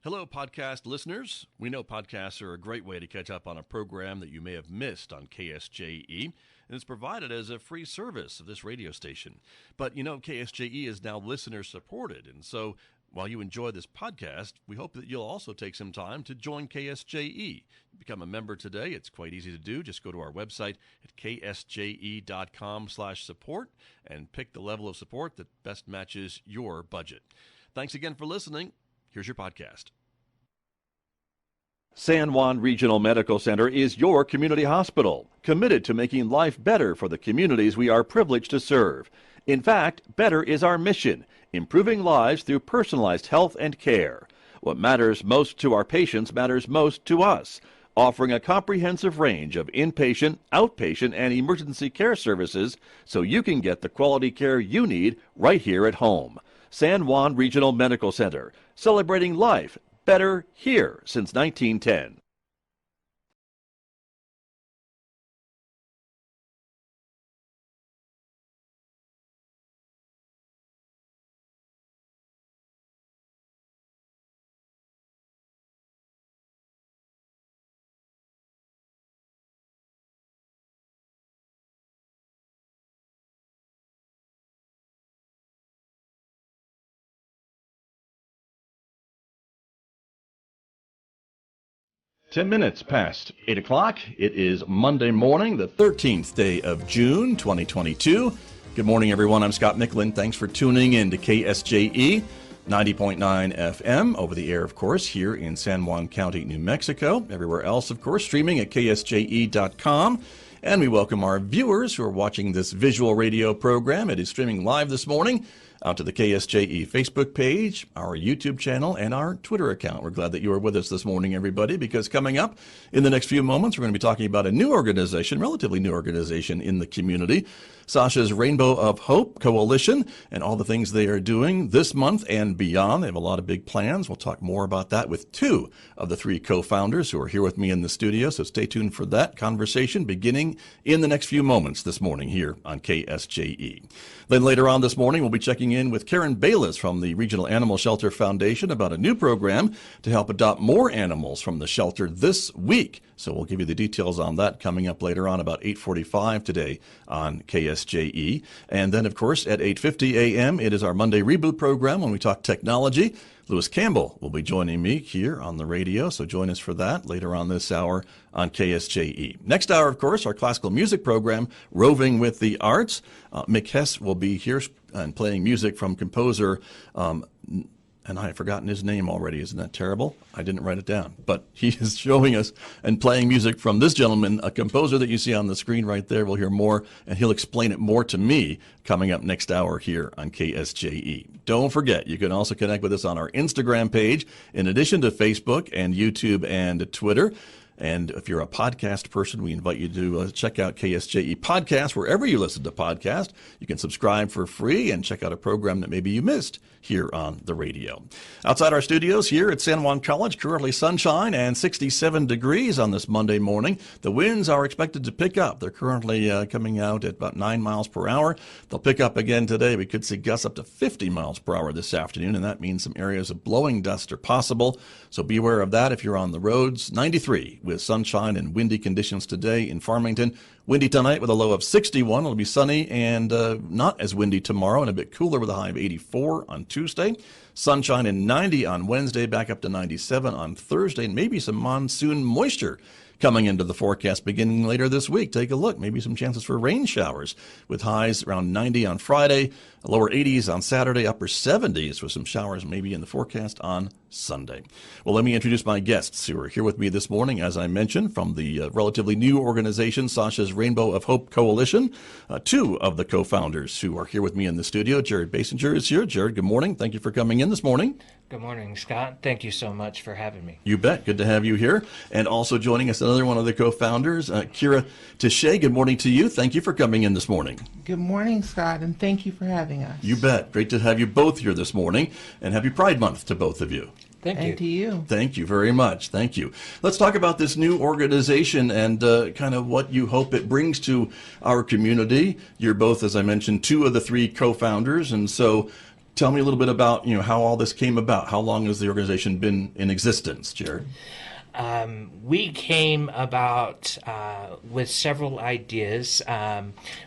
Hello, podcast listeners. We know podcasts are a great way to catch up on a program that you may have missed on KSJE, and it's provided as a free service of this radio station. But you know, KSJE is now listener supported, and so while you enjoy this podcast, we hope that you'll also take some time to join KSJE. Become a member today. It's quite easy to do. Just go to our website at ksje.com/support and pick the level of support that best matches your budget. Thanks again for listening. Here's your podcast. San Juan Regional Medical Center is your community hospital, committed to making life better for the communities we are privileged to serve. In fact, better is our mission, improving lives through personalized health and care. What matters most to our patients matters most to us, offering a comprehensive range of inpatient, outpatient, and emergency care services so you can get the quality care you need right here at home. San Juan Regional Medical Center, celebrating life better here since 1910. Ten minutes past 8 o'clock. It is Monday morning, the 13th day of June, 2022. Good morning, everyone. I'm Scott Michlin. Thanks for tuning in to KSJE 90.9 FM, over the air, of course, here in San Juan County, New Mexico. Everywhere else, of course, streaming at ksje.com. And we welcome our viewers who are watching this visual radio program. It is streaming live this morning out to the KSJE Facebook page, our YouTube channel, and our Twitter account. We're glad that you are with us this morning, everybody, because coming up in the next few moments, we're going to be talking about a new organization, relatively new organization in the community, Sasha's Rainbow of Hope Coalition, and all the things they are doing this month and beyond. They have a lot of big plans. We'll talk more about that with two of the three co-founders who are here with me in the studio, so stay tuned for that conversation beginning in the next few moments this morning here on KSJE. Then later on this morning, we'll be checking in with Karen Bayless from the Regional Animal Shelter Foundation about a new program to help adopt more animals from the shelter this week. So we'll give you the details on that coming up later on about 8:45 today on KSJE. And then, of course, at 8:50 a.m., it is our Monday Reboot program when we talk technology. Lewis Campbell will be joining me here on the radio, so join us for that later on this hour on KSJE. Next hour, of course, our classical music program, Roving with the Arts. Mick Hess will be here and playing music from composer, and I have forgotten his name already. Isn't that terrible? I didn't write it down. But he is showing us and playing music from this gentleman, a composer that you see on the screen right there. We'll hear more, and he'll explain it more to me coming up next hour here on KSJE. Don't forget, you can also connect with us on our Instagram page, in addition to Facebook and YouTube and Twitter. And if you're a podcast person, we invite you to check out KSJE Podcast wherever you listen to podcasts. You can subscribe for free and check out a program that maybe you missed here on the radio. Outside our studios here at San Juan College, currently sunshine and 67 degrees on this Monday morning. The winds are expected to pick up. They're currently coming out at about 9 miles per hour. They'll pick up again today. We could see gusts up to 50 miles per hour this afternoon, and that means some areas of blowing dust are possible. So be aware of that if you're on the roads. 93 with sunshine and windy conditions today in Farmington. Windy tonight with a low of 61. It'll be sunny and not as windy tomorrow and a bit cooler with a high of 84 on Tuesday. Sunshine and 90 on Wednesday, back up to 97 on Thursday, and maybe some monsoon moisture coming into the forecast beginning later this week. Take a look. Maybe some chances for rain showers with highs around 90 on Friday, lower 80s on Saturday, upper 70s with some showers maybe in the forecast on Sunday. Well, let me introduce my guests who are here with me this morning, as I mentioned, from the relatively new organization, Sasha's Rainbow of Hope Coalition. Two of the co-founders who are here with me in the studio. Jared Basinger is here. Jared, good morning. Thank you for coming in this morning. Good morning, Scott. Thank you so much for having me. You bet. Good to have you here. And also joining us, another one of the co-founders, Kyra T'Chet. Good morning to you. Thank you for coming in this morning. Good morning, Scott, and thank you for having us. You bet. Great to have you both here this morning. And happy Pride Month to both of you. Thank you. And to you. Thank you very much. Thank you. Let's talk about this new organization and kind of what you hope it brings to our community. You're both, as I mentioned, two of the three co-founders. And so Tell me a little bit about, how all this came about. How long has the organization been in existence, Jared? We came about with several ideas.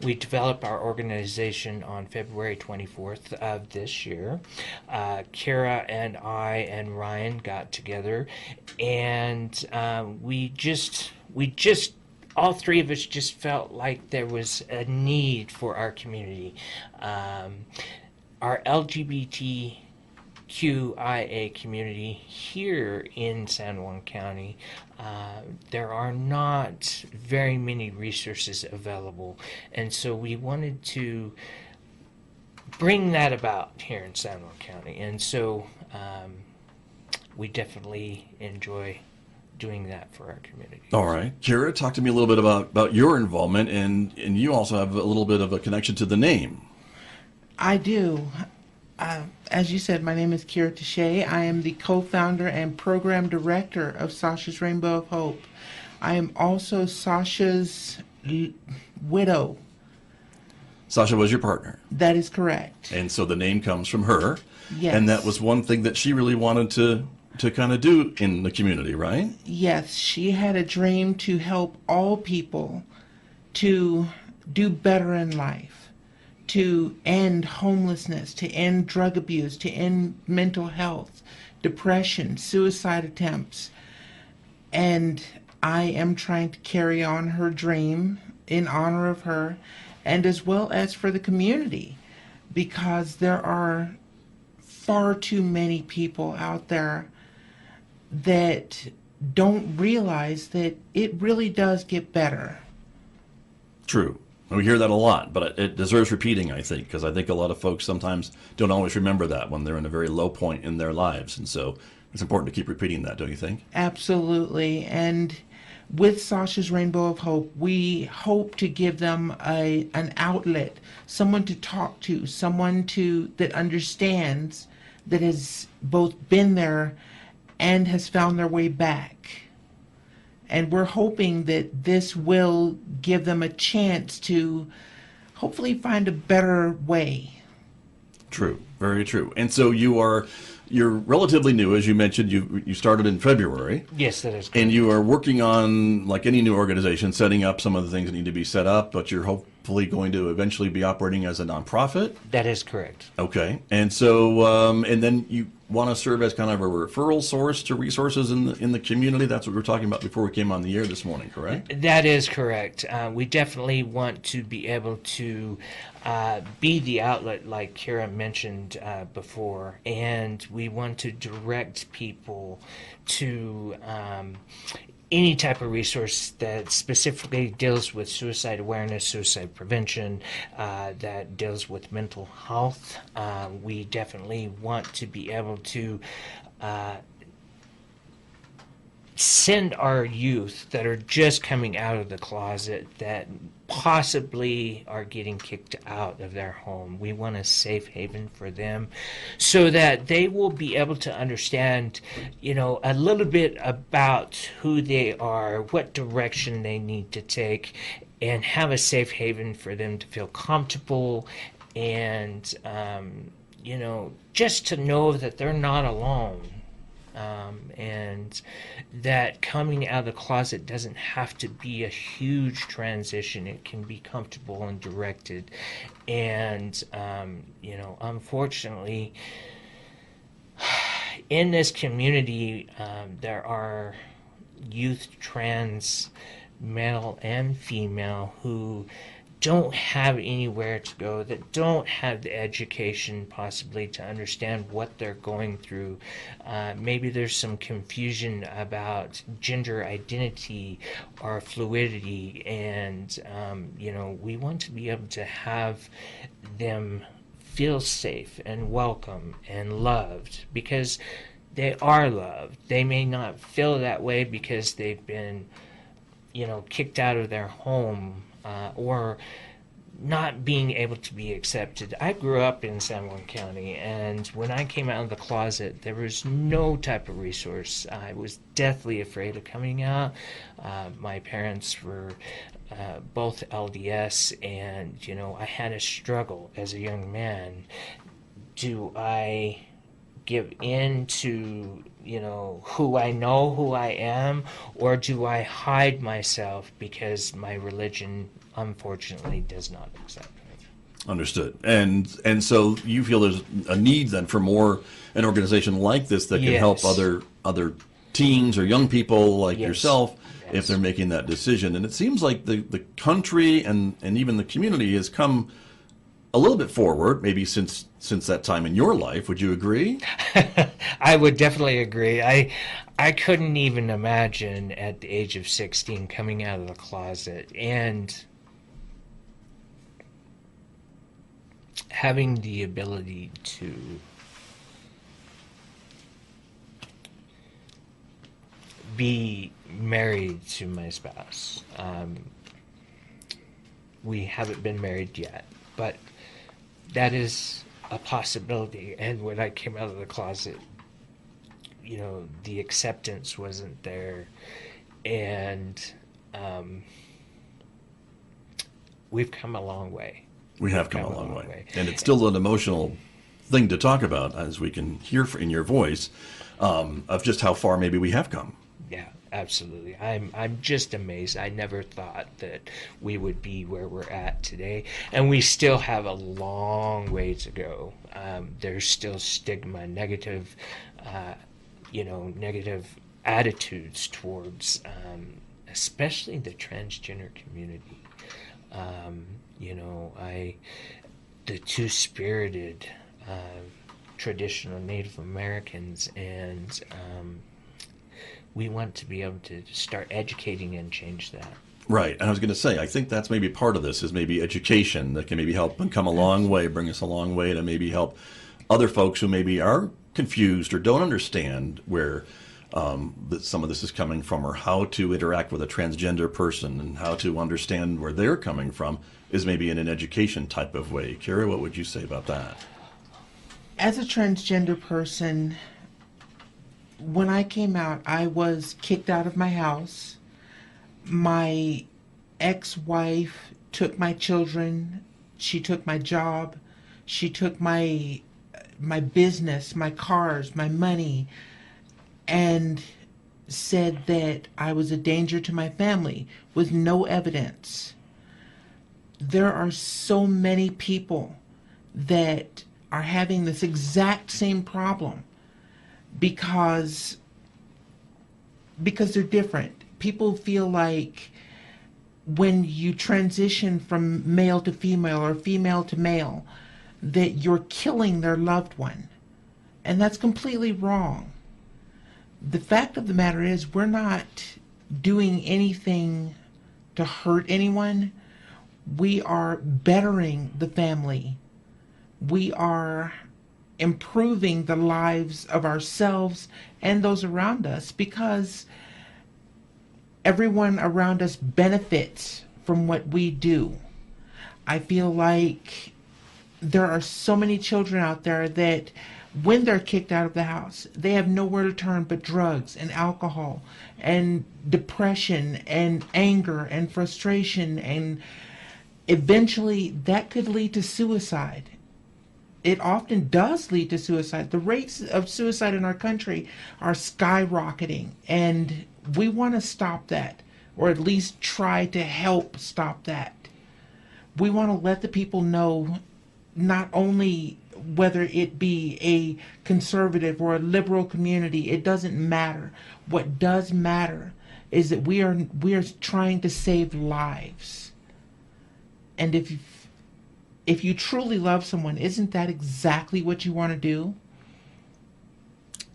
We developed our organization on February 24th of this year. Kyra and I and Ryan got together, and we just all three of us just felt like there was a need for our community. Our LGBTQIA community here in San Juan County, there are not very many resources available, and so we wanted to bring that about here in San Juan County, and so we definitely enjoy doing that for our community. All right. Kyra, talk to me a little bit about your involvement, and you also have a little bit of a connection to the name. I do. As you said, my name is Kyra T'Chet. I am the co-founder and program director of Sasha's Rainbow of Hope. I am also Sasha's widow. Sasha was your partner. That is correct. And so the name comes from her. Yes. And that was one thing that she really wanted to kind of do in the community, right? Yes, she had a dream to help all people to do better in life, to end homelessness, to end drug abuse, to end mental health, depression, suicide attempts. And I am trying to carry on her dream in honor of her, and as well as for the community, because there are far too many people out there that don't realize that it really does get better. True. We hear that a lot, but it deserves repeating, I think, because I think a lot of folks sometimes don't always remember that when they're in a very low point in their lives. And so it's important to keep repeating that, don't you think? Absolutely. And with Sasha's Rainbow of Hope, we hope to give them an outlet, someone to talk to, someone that understands, that has both been there and has found their way back. And we're hoping that this will give them a chance to hopefully find a better way. True, very true. And so you're relatively new, as you mentioned. You started in February. Yes, that is correct. And you are working on, like any new organization, setting up some of the things that need to be set up, but you're hopefully going to eventually be operating as a nonprofit. That is correct. Okay. And so, and then you want to serve as kind of a referral source to resources in the community. That's what we were talking about before we came on the air this morning, correct? That is correct. We definitely want to be able to be the outlet, like Kyra mentioned before, and we want to direct people to any type of resource that specifically deals with suicide awareness, suicide prevention, that deals with mental health. We definitely want to be able to send our youth that are just coming out of the closet, that possibly are getting kicked out of their home. We want a safe haven for them so that they will be able to understand, a little bit about who they are, what direction they need to take, and have a safe haven for them to feel comfortable and, just to know that they're not alone. And that coming out of the closet doesn't have to be a huge transition. It can be comfortable and directed. And, unfortunately, in this community, there are youth, trans, male and female, who don't have anywhere to go, that don't have the education possibly to understand what they're going through. Maybe there's some confusion about gender identity or fluidity, and we want to be able to have them feel safe and welcome and loved, because they are loved. They may not feel that way because they've been kicked out of their home, or not being able to be accepted. I grew up in San Juan County, and when I came out of the closet, there was no type of resource. I was deathly afraid of coming out. My parents were both LDS, and I had a struggle as a young man do I give in to, who I know who I am, or do I hide myself because my religion unfortunately does not accept me? Understood. And so you feel there's a need then for an organization like this that can help other teens or young people like yourself if they're making that decision. And it seems like the country and even the community has come a little bit forward, maybe since that time in your life. Would you agree? I would definitely agree. I couldn't even imagine at the age of 16 coming out of the closet and having the ability to be married to my spouse. We haven't been married yet, but that is a possibility. And when I came out of the closet, the acceptance wasn't there, and we've come a long way. We have come a long way. And it's still an emotional thing to talk about, as we can hear in your voice, of just how far maybe we have come. Yeah, absolutely. I'm just amazed. I never thought that we would be where we're at today, and we still have a long way to go. There's still stigma, negative attitudes towards, especially the transgender community. The two-spirited traditional Native Americans, and we want to be able to start educating and change that. Right. And I was going to say, I think that's maybe part of this, is maybe education that can maybe help and come a long way, bring us a long way to maybe help other folks who maybe are confused or don't understand where some of this is coming from, or how to interact with a transgender person and how to understand where they're coming from, is maybe in an education type of way. Kyra, what would you say about that? As a transgender person, when I came out, I was kicked out of my house. My ex-wife took my children. She took my job. She took my business, my cars, my money, and said that I was a danger to my family with no evidence. There are so many people that are having this exact same problem because they're different. People feel like when you transition from male to female or female to male, that you're killing their loved one. And that's completely wrong. The fact of the matter is, we're not doing anything to hurt anyone. We are bettering the family. We are improving the lives of ourselves and those around us, because everyone around us benefits from what we do. I feel like there are so many children out there that when they're kicked out of the house, they have nowhere to turn but drugs and alcohol and depression and anger and frustration, and eventually that could lead to suicide. It often does lead to suicide. The rates of suicide in our country are skyrocketing, and we want to stop that, or at least try to help stop that. We want to let the people know, not only whether it be a conservative or a liberal community, it doesn't matter. What does matter is that we are trying to save lives. And if you truly love someone, isn't that exactly what you want to do?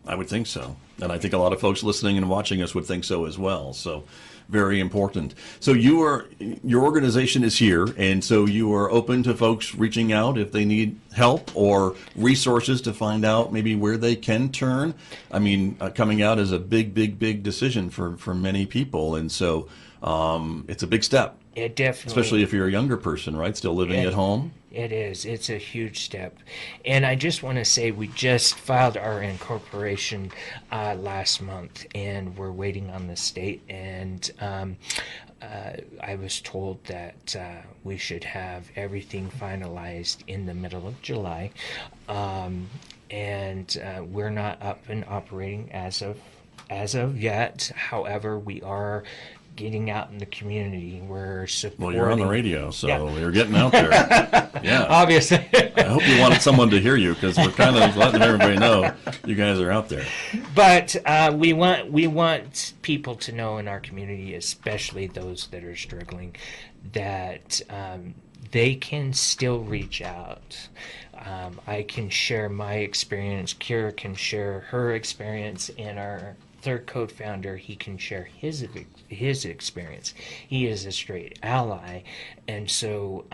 I would think so. And I think a lot of folks listening and watching us would think so as well. So very important. So your organization is here, and so you are open to folks reaching out if they need help or resources to find out maybe where they can turn. I mean, coming out is a big decision for many people, and so it's a big step. It definitely, especially if you're a younger person, right? Still living at home. it is. It's a huge step. And I just want to say we just filed our incorporation last month, and we're waiting on the state. And I was told that we should have everything finalized in the middle of July. And we're not up and operating as of yet. However, we are getting out in the community. We're supporting. Well, you're on the radio, so Yeah. you're getting out there. Yeah. Obviously. I hope you wanted someone to hear you, because we're kind of letting everybody know you guys are out there. But we want people to know in our community, especially those that are struggling, that they can still reach out. I can share my experience. Kyra can share her experience, and our third co-founder, he can share his experience. He is a straight ally, and so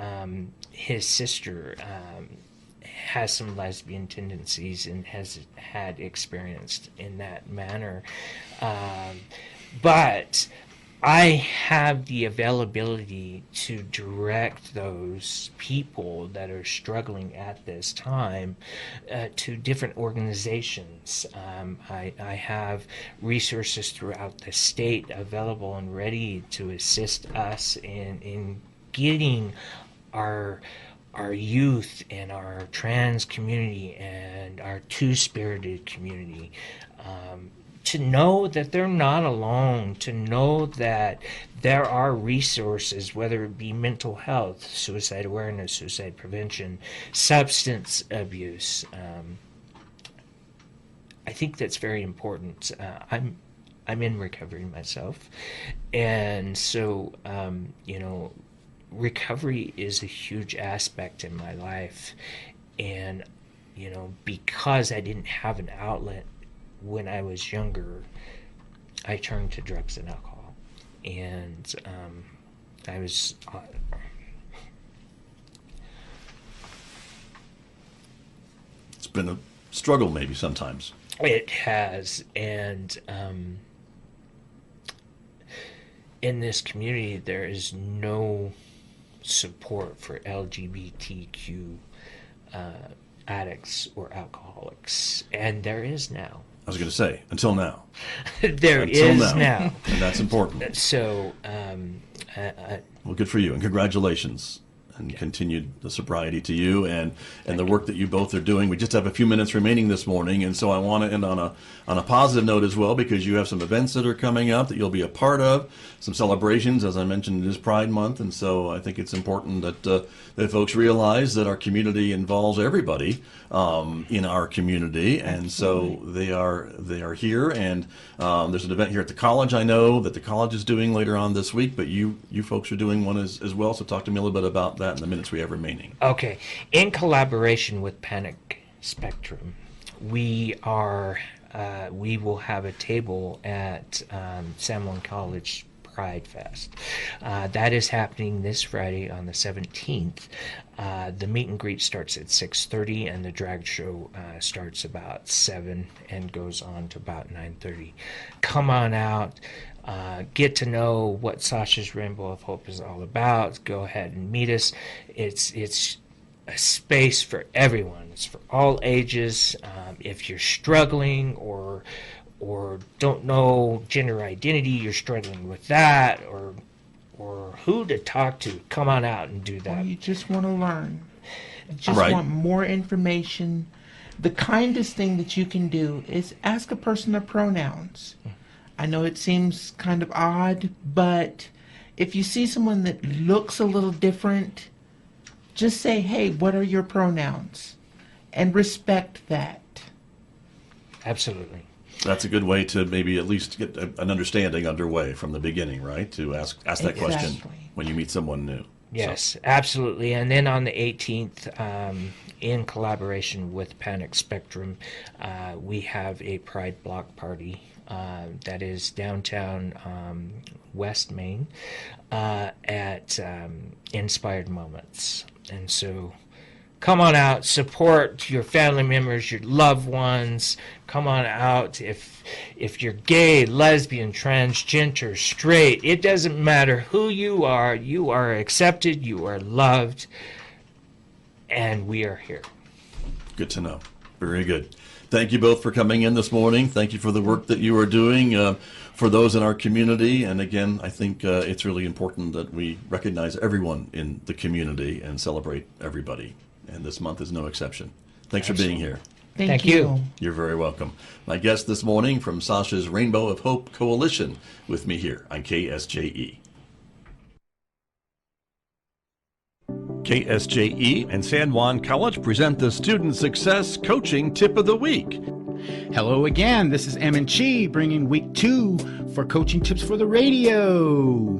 his sister has some lesbian tendencies and has had experience in that manner. But I have the availability to direct those people that are struggling at this time to different organizations. I have resources throughout the state available and ready to assist us in getting our youth and our trans community and our two-spirited community to know that they're not alone, to know that there are resources, whether it be mental health, suicide awareness, suicide prevention, substance abuse. I think that's very important. I'm in recovery myself, and so recovery is a huge aspect in my life, and because I didn't have an outlet when I was younger, I turned to drugs and alcohol, and I was It's been a struggle maybe sometimes. It has, and in this community there is no support for LGBTQ addicts or alcoholics, and there is now. I was going to say, until now. There Until is now. And that's important. So, Well, good for you, and congratulations, and continued the sobriety to you, and the work that you both are doing. We just have a few minutes remaining this morning, and so I want to end on a positive note as well, because you have some events that are coming up that you'll be a part of, some celebrations. As I mentioned, it is Pride Month, and so I think it's important that folks realize that our community involves everybody in our community, and so they are here. And there's an event here at the college, I know, that the college is doing later on this week, but you folks are doing one as well. So talk to me a little bit about that in the minutes we have remaining. Okay, in collaboration with Panic Spectrum, we will have a table at San Juan College Pride Fest. That is happening this Friday on the 17th. The meet and greet starts at 6:30, and the drag show starts about 7 and goes on to about 9:30. Come on out. Get to know what Sasha's Rainbow of Hope is all about. Go ahead and meet us. It's a space for everyone. It's for all ages. If you're struggling or don't know gender identity, you're struggling with that, or who to talk to, come on out and do that. Or you just want to learn. You just Right. want more information. The kindest thing that you can do is ask a person their pronouns. I know it seems kind of odd, but if you see someone that looks a little different, just say, hey, what are your pronouns? And respect that. Absolutely. That's a good way to maybe at least get an understanding underway from the beginning, right? To ask that question Exactly. when you meet someone new. Yes, absolutely. And then on the 18th, in collaboration with Panic Spectrum, we have a Pride Block Party that is downtown West Main at Inspired Moments. And so come on out, support your family members, your loved ones. Come on out. If you're gay, lesbian, transgender, straight, it doesn't matter who you are accepted, you are loved, and we are here. Good to know. Very good. Thank you both for coming in this morning. Thank you for the work that you are doing for those in our community. And again, I think it's really important that we recognize everyone in the community and celebrate everybody. And this month is no exception. Thanks for being here. Thank you. You're very welcome. My guest this morning from Sasha's Rainbow of Hope Coalition with me here on KSJE. KSJE and San Juan College present the Student Success Coaching Tip of the Week. Hello again, this is M&Chi bringing week 2 for coaching tips for the radio.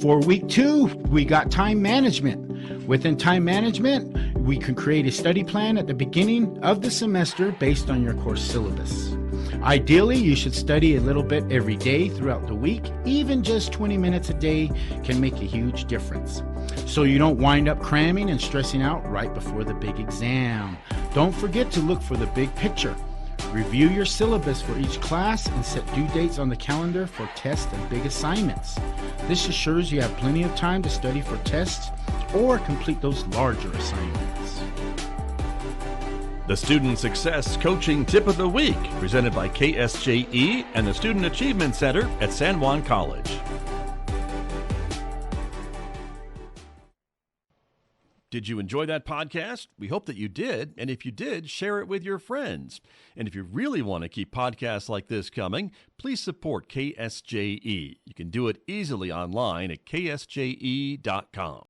For week 2, we got time management. Within time management, we can create a study plan at the beginning of the semester based on your course syllabus. Ideally, you should study a little bit every day throughout the week. Even just 20 minutes a day can make a huge difference. So you don't wind up cramming and stressing out right before the big exam. Don't forget to look for the big picture. Review your syllabus for each class and set due dates on the calendar for tests and big assignments. This assures you have plenty of time to study for tests or complete those larger assignments. The Student Success Coaching Tip of the Week, presented by KSJE and the Student Achievement Center at San Juan College. Did you enjoy that podcast? We hope that you did. And if you did, share it with your friends. And if you really want to keep podcasts like this coming, please support KSJE. You can do it easily online at ksje.com.